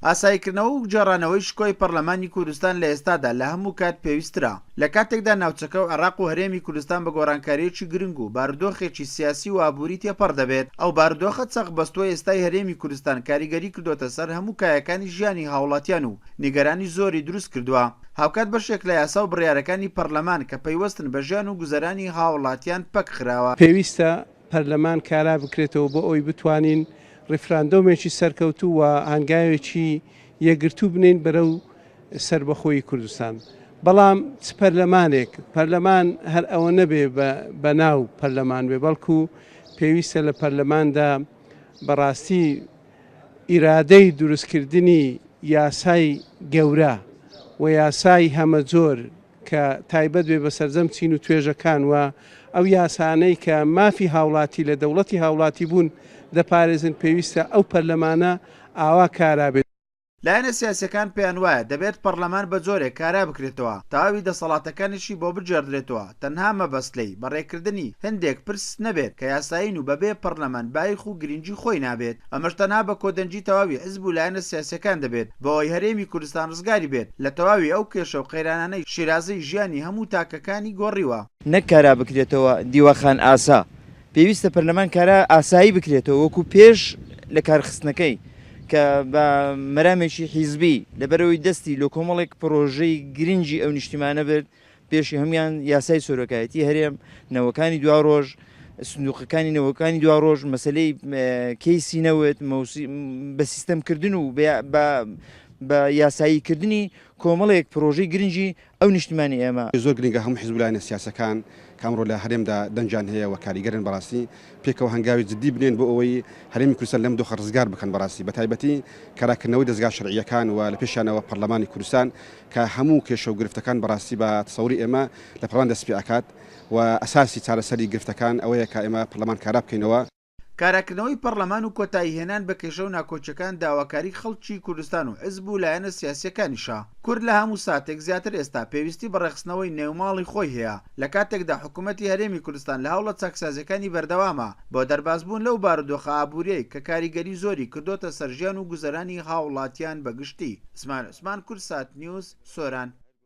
ئاساییکردنەوە و گێڕانەوەی شکۆی پەرلەمانی کوردستان لە ئێستادا لە هەموو کات پێویسترا لە کاتێکدا ناوچەکە و عێراق و هەرێمی کوردستان بە گۆڕانکاریەکی گرنگ و بارودۆخێکی سیاسی و ئابووری تێپەڕ دەبێت. ئەو بارودۆخە چەقبەستووە ئێستای هەرێمی کوردستان کاریگەری کردوتە سەر هەموو کایەکانی ژیانی هاوڵاتیان و نیگەرانی زۆری دروست کردووە. هاوکات بەشێک لە یاسا و بڕیارەکانی پەرلەمان کە پەیوەستن بە ژیان و گوزەرانی هاوڵاتیان پەک خراوە. پێویستە پەرلەمان کارا بکرێتەوە بۆ ئەوی بتوانین ڕیفراندۆمێکی سەرکەوتوو و هەنگاوێکی یەکگرتوو بنین بەرەو سربەخۆی کوردستان. بەڵام پەرلەمانێک پەرلەمان هەر ئەوە نەبێ بە ناو پەرلەمان بێ، بەڵکو پێویستە لە پەرلەماندا بەڕاستی ئیرادەی دروستکردنی یاسای گەورە و یاسای هەمەجۆر کە تایبەت بێ بە سەرجەم چین و توێژەکان و ئەو یاسانەی کە مافی هاوڵاتی لە دەوڵەتی هاوڵاتی بوون دەپارێزن پێویستە ئەو پەرلەمانە ئاوا کارا بێت. لایەنە سیاسیەکان پێیان وایە دەبێت پەرلەمان بە جۆرێک کارا بکرێتەوە تەواوی دەسەڵاتەکانیشی بۆ بجێڕدرێتەوە، تەنها مەبەستلەی بەڕێکردنی هەندێک پرس نەبێت کە یاساین و بەبێ پەرلەمان بایخ و گرنگی خۆی نابێت. ئەمەش تەنها بە کۆدەنجی تەواوی حزب و لایەنە سیاسیەکان دەبێت بەوەی هەرێمی کوردستان ڕزگاری بێت لە تەواوی ئەو کێشە و قەیرانانەی شیرازەی ژیانی هەموو تاکەکانی گۆڕیوە. نەک کارا بکرێتەوە دیوەخان ئاسا، پێویستە پەرلەمان کارا ئاسایی بکرێتەوە وەکو پێش لە کارخستنەکەی کە بە مەرامێکی حیزبی لەبەرەوەی دەستی لە کۆمەڵێک پرۆژەی گرنگی ئەو نیشتیمانە بێت پێشی هەمان یاسای سۆرۆکایەتی هەرێم، نەوەکانی دوا ڕۆژ، سندوقەکانی نەوەکانی دوا ڕۆژ، مەسلەی کەیسی نەوت بە سیستەمکردن و بە یاساییکردنی کۆمەڵێک پرۆژەی گرنگی ئەو نیشتیمانی ئێمە زۆر گرنگە هەموو حیزب و لایەنە سیاسەکان کامڕۆ لە هەرێمدا دەنجان هەیە و کاریگەرن بەڕاستی پێکەوە هەنگاوی جدی بنێن بۆ ئەوەی هەرێمی کوردستان لەم دۆخە ڕزگار بکەن بەڕاستی بە تایبەتی کاراکردنەوەی دەستگا شەرعیەکان و لە پێشانەوە پەرلەمانی کوردستان کە هەموو کێشە و گرفتەکان بەڕاستی بە تەسەوری ئێمە لە پەرلەمان دەست پێ ئاکات و ئەساسی چارەسەری گرفتەکان ئەوەیە کە ئێمە پەرلەمان کارا بکەینەوە. کاراکردنەوەی پەرلەمان و کۆتایی هێنان بە کێشە و ناکۆچەکان داواکاری خەڵکی کوردستان و حزب و لایەنە سیاسیەکانیشە. کورد لە هەموو ساتێک زیاتر ئێستا پێویستی بەڕێخستنەوەی نێوماڵی خۆی هەیە لە کاتێکدا حکوومەتی هەرێمی کوردستان لە هەوڵە چاکسازەکانی بەردەوامە بۆ دەربازبوون لەو بارودۆخە ئابووریەی کە کاریگەری زۆری کردوتە سەر ژیان و گوزەرانی هاوڵاتیان بەگشتی. عوسمان کورسات نیوز، سۆران.